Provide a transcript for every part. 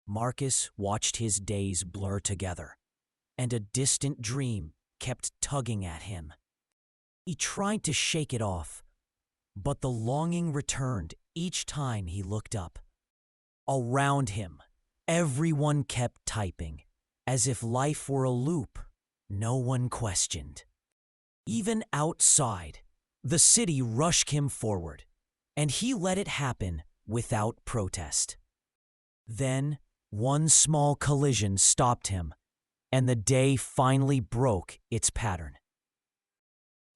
Marcus watched his days blur together, and a distant dream kept tugging at him. He tried to shake it off, but the longing returned each time he looked up. Around him, everyone kept typing, as if life were a loop no one questioned. Even outside, the city rushed him forward, and he let it happen without protest. Then, one small collision stopped him, and the day finally broke its pattern.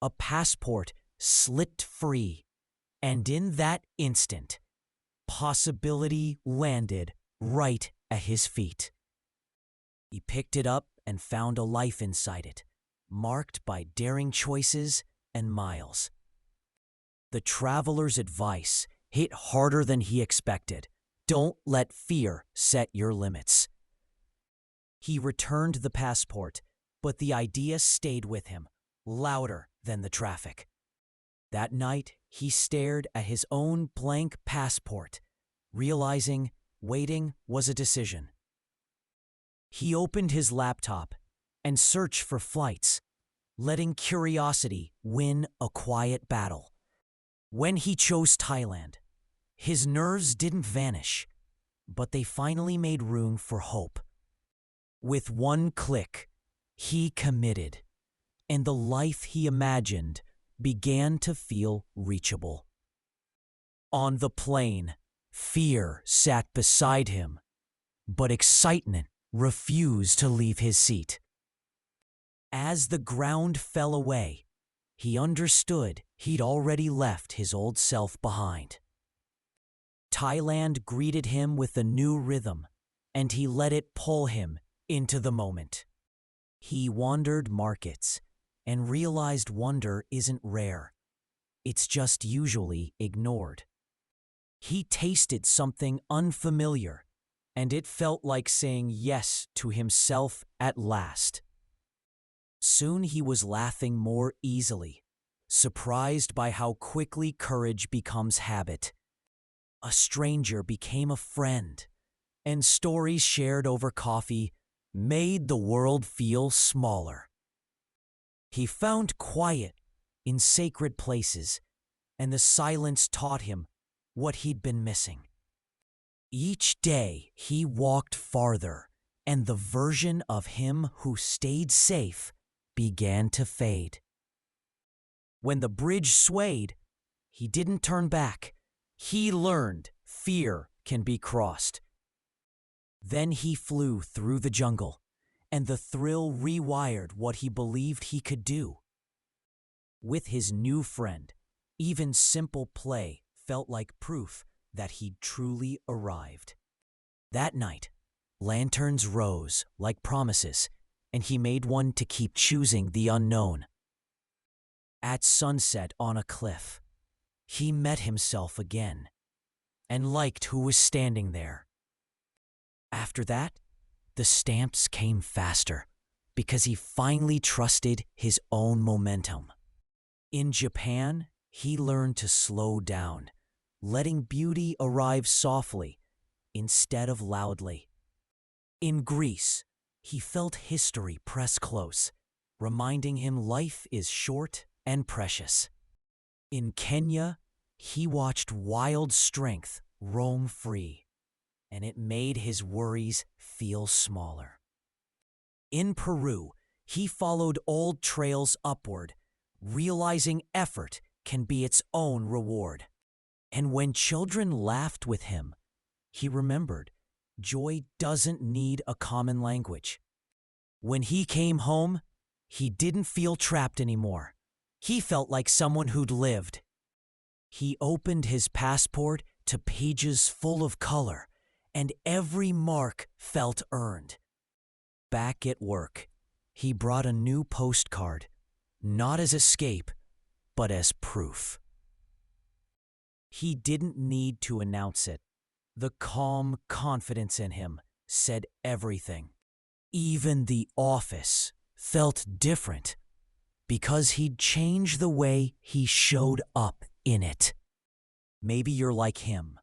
A passport slipped free, and in that instant, possibility landed right at his feet. He picked it up and found a life inside it, marked by daring choices and miles. The traveler's advice hit harder than he expected. Don't let fear set your limits. He returned the passport, but the idea stayed with him, louder than the traffic. That night, he stared at his own blank passport, realizing waiting was a decision. He opened his laptop and searched for flights, letting curiosity win a quiet battle. When he chose Thailand, his nerves didn't vanish, but they finally made room for hope. With one click, he committed, and the life he imagined began to feel reachable. On the plane, fear sat beside him, but excitement refused to leave his seat. As the ground fell away, he understood he'd already left his old self behind. Thailand greeted him with a new rhythm, and he let it pull him into the moment. He wandered markets and realized wonder isn't rare. It's just usually ignored. He tasted something unfamiliar, and it felt like saying yes to himself at last. Soon he was laughing more easily, surprised by how quickly courage becomes habit. A stranger became a friend, and stories shared over coffee made the world feel smaller. He found quiet in sacred places, and the silence taught him what he'd been missing. Each day he walked farther, and the version of him who stayed safe began to fade. When the bridge swayed, he didn't turn back. He learned fear can be crossed. Then he flew through the jungle, and the thrill rewired what he believed he could do. With his new friend, even simple play felt like proof that he'd truly arrived. That night, lanterns rose like promises, and he made one to keep choosing the unknown. At sunset on a cliff, he met himself again and liked who was standing there. After that, the stamps came faster because he finally trusted his own momentum. In Japan, he learned to slow down, letting beauty arrive softly instead of loudly. In Greece, he felt history press close, reminding him life is short and precious. In Kenya, he watched wild strength roam free, and it made his worries feel smaller. In Peru, he followed old trails upward, realizing effort can be its own reward. And when children laughed with him, he remembered joy doesn't need a common language. When he came home, he didn't feel trapped anymore. He felt like someone who'd lived. He opened his passport to pages full of color, and every mark felt earned. Back at work, he brought a new postcard, not as escape, but as proof. He didn't need to announce it. The calm confidence in him said everything. Even the office felt different because he'd changed the way he showed up in it. Maybe you're like him,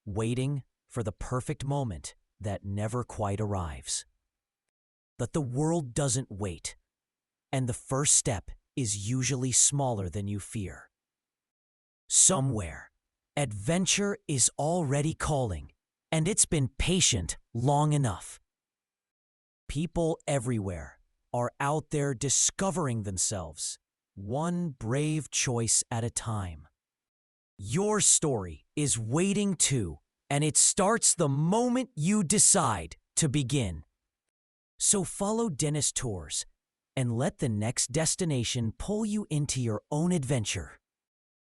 waiting for the perfect moment that never quite arrives. But the world doesn't wait, and the first step is usually smaller than you fear. Somewhere, adventure is already calling, and it's been patient long enough. People everywhere are out there discovering themselves, one brave choice at a time. Your story is waiting too, and it starts the moment you decide to begin. So follow Dennis Tours and let the next destination pull you into your own adventure.